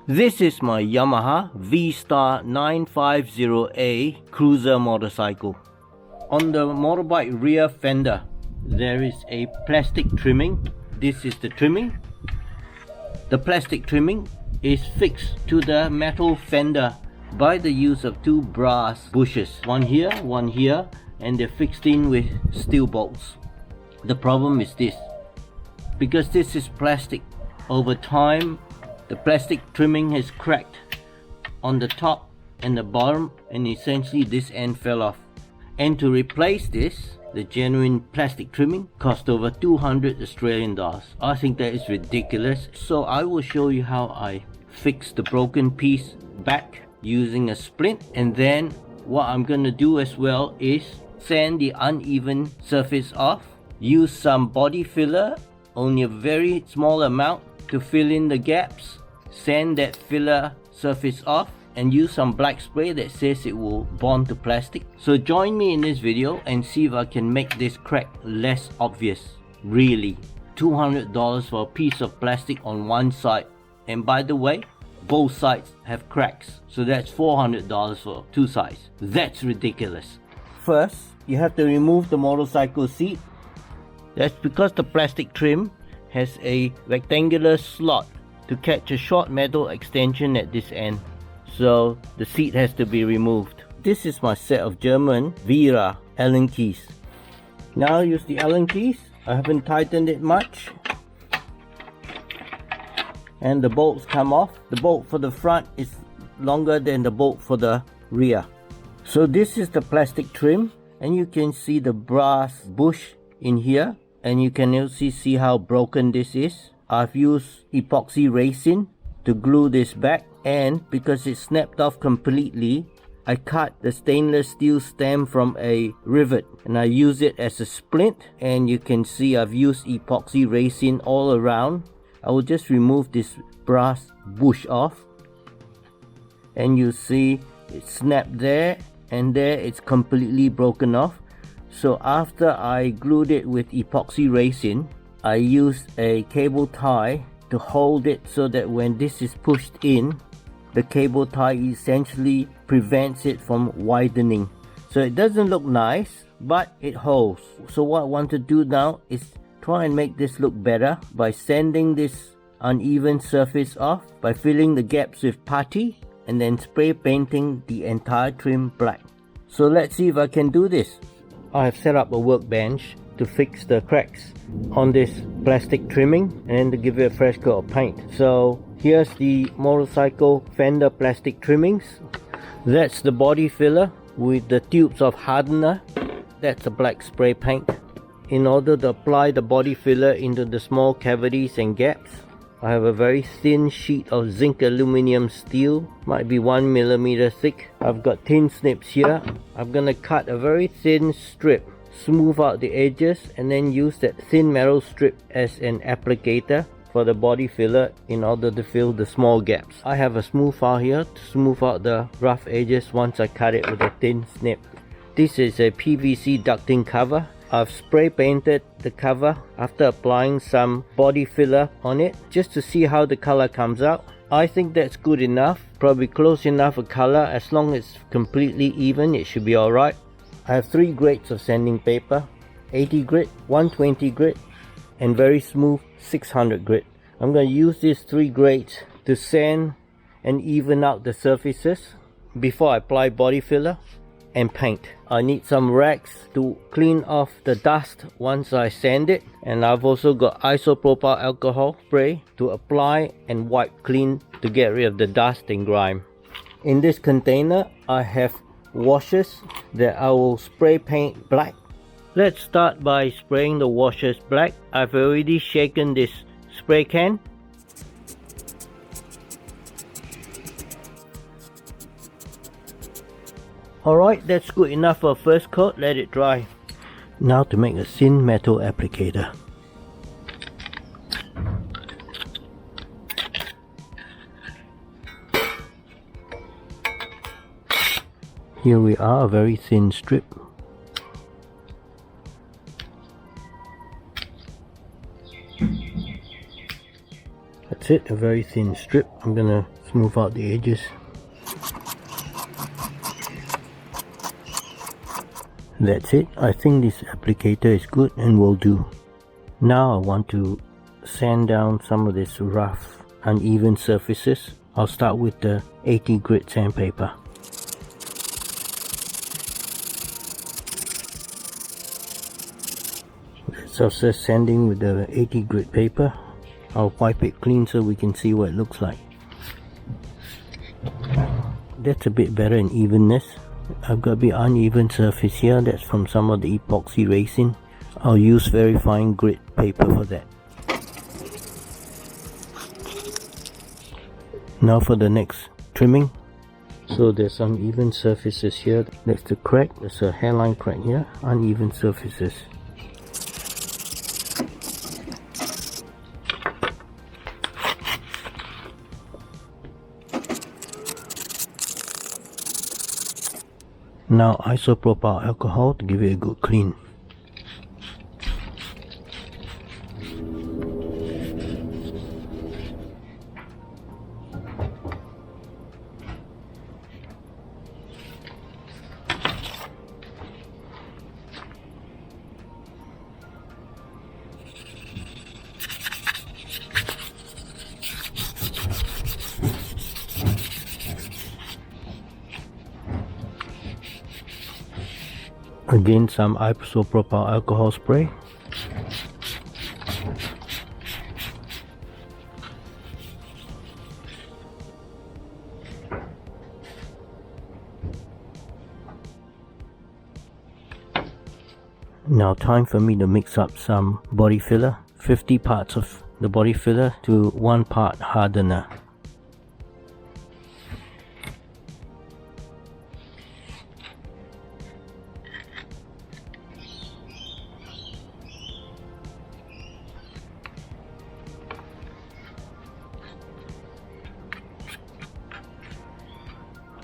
This is my Yamaha V-Star 950A cruiser motorcycle. On the motorbike rear fender, there is a plastic trimming. This is the trimming. The plastic trimming is fixed to the metal fender by the use of two brass bushes. One here, and they're fixed in with steel bolts. The problem is this. Because this is plastic, over time, the plastic trimming has cracked on the top and the bottom, and essentially this end fell off. And to replace this, the genuine plastic trimming cost over 200 Australian dollars. I think that is ridiculous. So I will show you how I fix the broken piece back using a splint. And then what I'm gonna do as well is sand the uneven surface off, use some body filler, only a very small amount, to fill in the gaps, sand that filler surface off, and use some black spray that says it will bond to plastic. So join me in this video and see if I can make this crack less obvious. Really, $200 for a piece of plastic on one side, and by the way, both sides have cracks, so that's $400 for two sides. That's ridiculous. First, you have to remove the motorcycle seat. That's because the plastic trim has a rectangular slot to catch a short metal extension at this end, so the seat has to be removed. This is my set of German Wera Allen keys. Now use the Allen keys. I haven't tightened it much, and the bolts come off. The bolt for the front is longer than the bolt for the rear. So this is the plastic trim, and you can see the brass bush in here, and you can also see how broken this is. I've used epoxy resin to glue this back, and because it snapped off completely, I cut the stainless steel stem from a rivet and I use it as a splint, and you can see I've used epoxy resin all around. I will just remove this brass bush off, and you see it snapped there, and there it's completely broken off. So after I glued it with epoxy resin, I used a cable tie to hold it so that when this is pushed in, the cable tie essentially prevents it from widening. So it doesn't look nice, but it holds. So what I want to do now is try and make this look better by sanding this uneven surface off, by filling the gaps with putty, and then spray painting the entire trim black. So let's see if I can do this. I have set up a workbench to fix the cracks on this plastic trimming and then to give it a fresh coat of paint. So here's the motorcycle fender plastic trimmings. That's the body filler with the tubes of hardener. That's a black spray paint. In order to apply the body filler into the small cavities and gaps, I have a very thin sheet of zinc aluminum steel, might be 1 millimeter thick. I've got tin snips here. I'm gonna cut a very thin strip, smooth out the edges, and then use that thin metal strip as an applicator for the body filler in order to fill the small gaps. I have a smooth file here to smooth out the rough edges once I cut it with a thin snip. This is a PVC ducting cover. I've spray painted the cover after applying some body filler on it just to see how the color comes out. I think that's good enough, probably close enough a color. As long as it's completely even, it should be alright. I have 3 grades of sanding paper, 80 grit, 120 grit, and very smooth 600 grit. I'm going to use these 3 grades to sand and even out the surfaces before I apply body filler and paint. I need some rags to clean off the dust once I sand it, and I've also got isopropyl alcohol spray to apply and wipe clean to get rid of the dust and grime. In this container I have washes that I will spray paint black. Let's start by spraying the washers black. I've already shaken this spray can. Alright, that's good enough for a first coat. Let it dry. Now to make a thin metal applicator. Here we are, a very thin strip. That's it, a very thin strip. I'm gonna Smooth out the edges. That's it. I think this applicator is good and will do. Now I want to sand down some of this rough, uneven surfaces. I'll start with the 80 grit sandpaper. Let's also sanding with the 80 grit paper. I'll wipe it clean so we can see what it looks like. That's a bit better in evenness. I've got a bit uneven surface here. That's from some of the epoxy resin. I'll use very fine grit paper for that. Now for the next trimming. So there's uneven surfaces here. That's the crack. There's a hairline crack here. Uneven surfaces. Now isopropyl alcohol to give it a good clean. Again, some isopropyl alcohol spray. Now time for me to mix up some body filler. 50 parts of the body filler to 1 part hardener.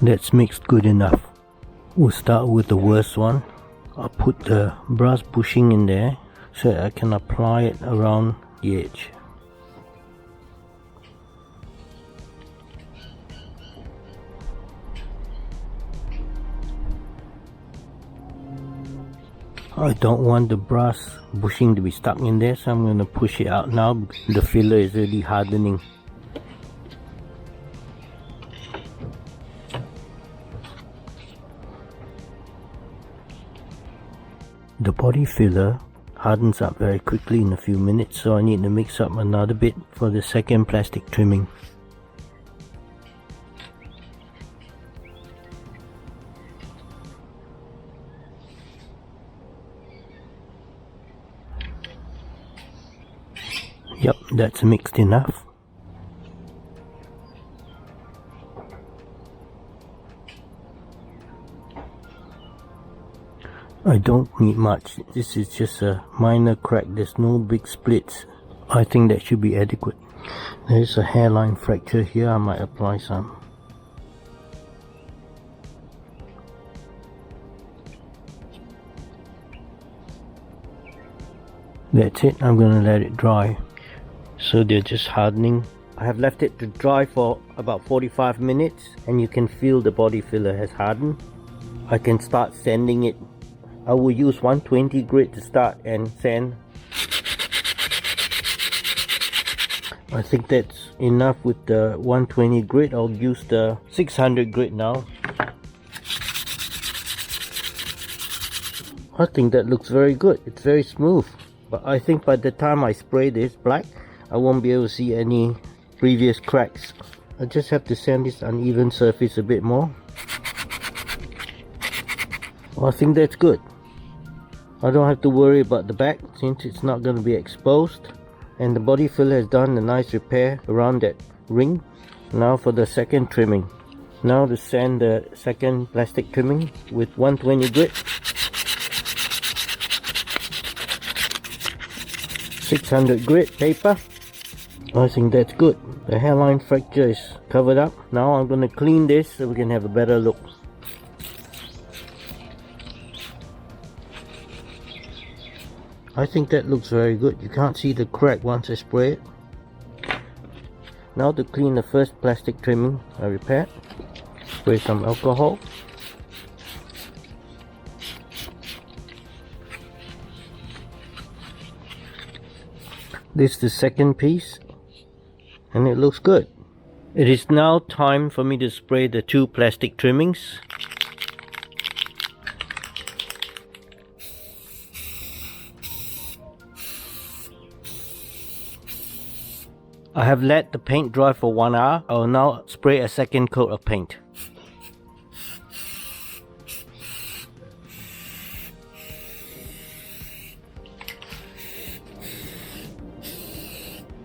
That's mixed good enough. We'll start with the worst one. I'll put the brass bushing in there so that I can apply it around the edge. I don't want the brass bushing to be stuck in there, so I'm going to push it out now. The filler is really hardening. The body filler hardens up very quickly in a few minutes, so I need to mix up another bit for the second plastic trimming. Yep, that's mixed enough. I don't need much. This is just a minor crack. There's no big splits. I think that should be adequate. There's a hairline fracture here. I might apply some. That's it. I'm gonna let it dry. So they're just hardening. I have left it to dry for about 45 minutes and you can feel the body filler has hardened. I can start sanding it. I will use 120 grit to start and sand. I think that's enough with the 120 grit. I'll use the 600 grit now. I think that looks very good. It's very smooth. But I think by the time I spray this black, I won't be able to see any previous cracks. I just have to sand this uneven surface a bit more. I think that's good. I don't have to worry about the back since it's not going to be exposed, and the body filler has done a nice repair around that ring. Now for the second trimming. Now to sand the second plastic trimming with 120 grit, 600 grit paper. I think that's good. The hairline fracture is covered up. Now I'm going to clean this so we can have a better look. I think that looks very good. You can't see the crack once I spray it. Now to clean the first plastic trimming I repaired, spray some alcohol. This is the second piece and it looks good. It is now time for me to spray the two plastic trimmings. I have let the paint dry for 1 hour. I will now spray a second coat of paint.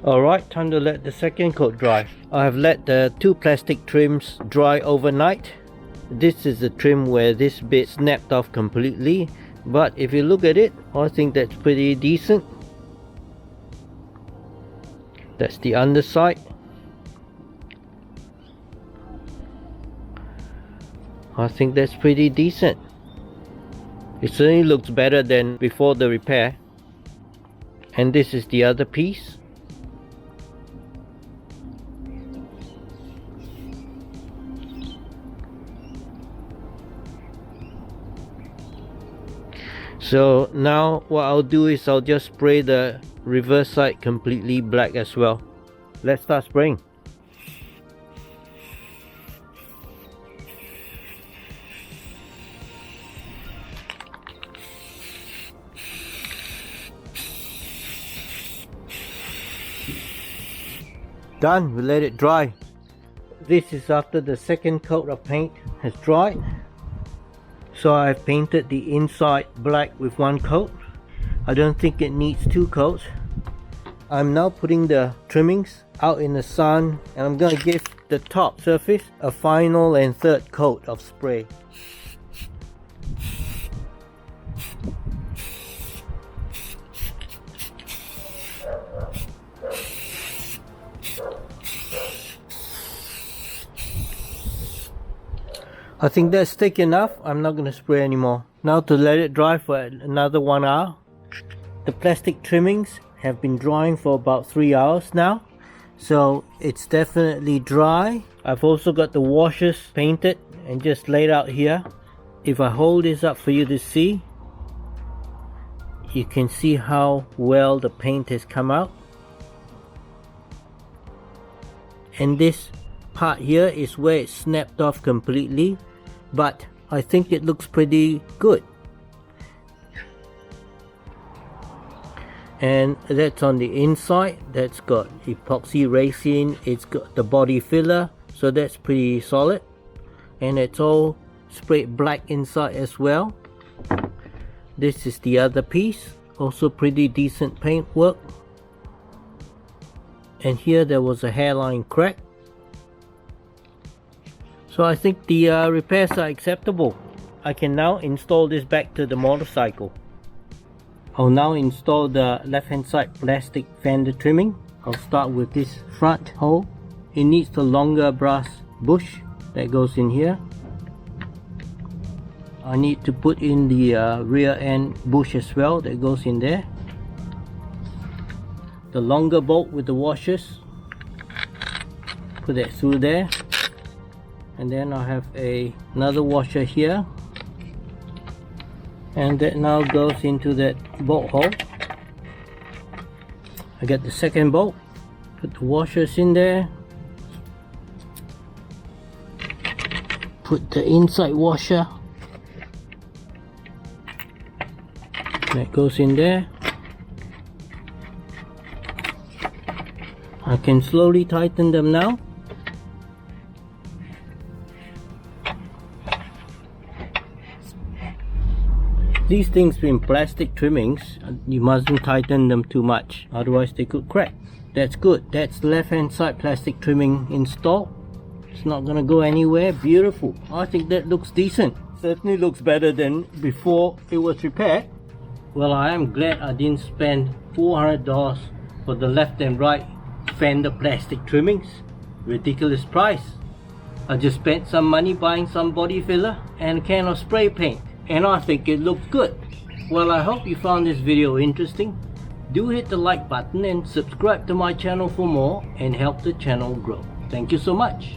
Alright, time to let the second coat dry. I have let the two plastic trims dry overnight. This is the trim where this bit snapped off completely, but if you look at it, I think that's pretty decent. That's the underside. I think that's pretty decent. It certainly looks better than before the repair. And this is the other piece. So now what I'll do is I'll just spray the reverse side completely black as well. Let's start spraying. Done, we let it dry. This is after the second coat of paint has dried. So I've painted the inside black with one coat. I don't think it needs two coats. I'm now putting the trimmings out in the sun and I'm going to give the top surface a final and third coat of spray. I think that's thick enough. I'm not going to spray anymore. Now to let it dry for another 1 hour. The plastic trimmings have been drying for about 3 hours now, so it's definitely dry. I've also got the washers painted and just laid out here. If I hold this up for you to see, you can see how well the paint has come out. And this part here is where it snapped off completely, but I think it looks pretty good. And that's on the inside. That's got epoxy resin, it's got the body filler, so that's pretty solid. And it's all sprayed black inside as well. This is the other piece, also pretty decent paint work. And here there was a hairline crack. So I think the repairs are acceptable. I can now install this back to the motorcycle. I'll now install the left hand side plastic fender trimming. I'll start with this front hole. It needs the longer brass bush that goes in here. I need to put in the rear end bush as well that goes in there. The longer bolt with the washers, put that through there. And then I have another washer here, and that now goes into that bolt hole. I get the second bolt, put the washers in there, put the inside washer, that goes in there. I can slowly tighten them now. These things being plastic trimmings, you mustn't tighten them too much, otherwise they could crack. That's good. That's left hand side plastic trimming installed. It's not gonna go anywhere. Beautiful. I think that looks decent. Certainly looks better than before it was repaired. Well, I am glad I didn't spend $400 for the left and right fender plastic trimmings. Ridiculous price. I just spent some money buying some body filler and a can of spray paint, and I think it looks good. Well, I hope you found this video interesting. Do hit the like button and subscribe to my channel for more and help the channel grow. Thank you so much.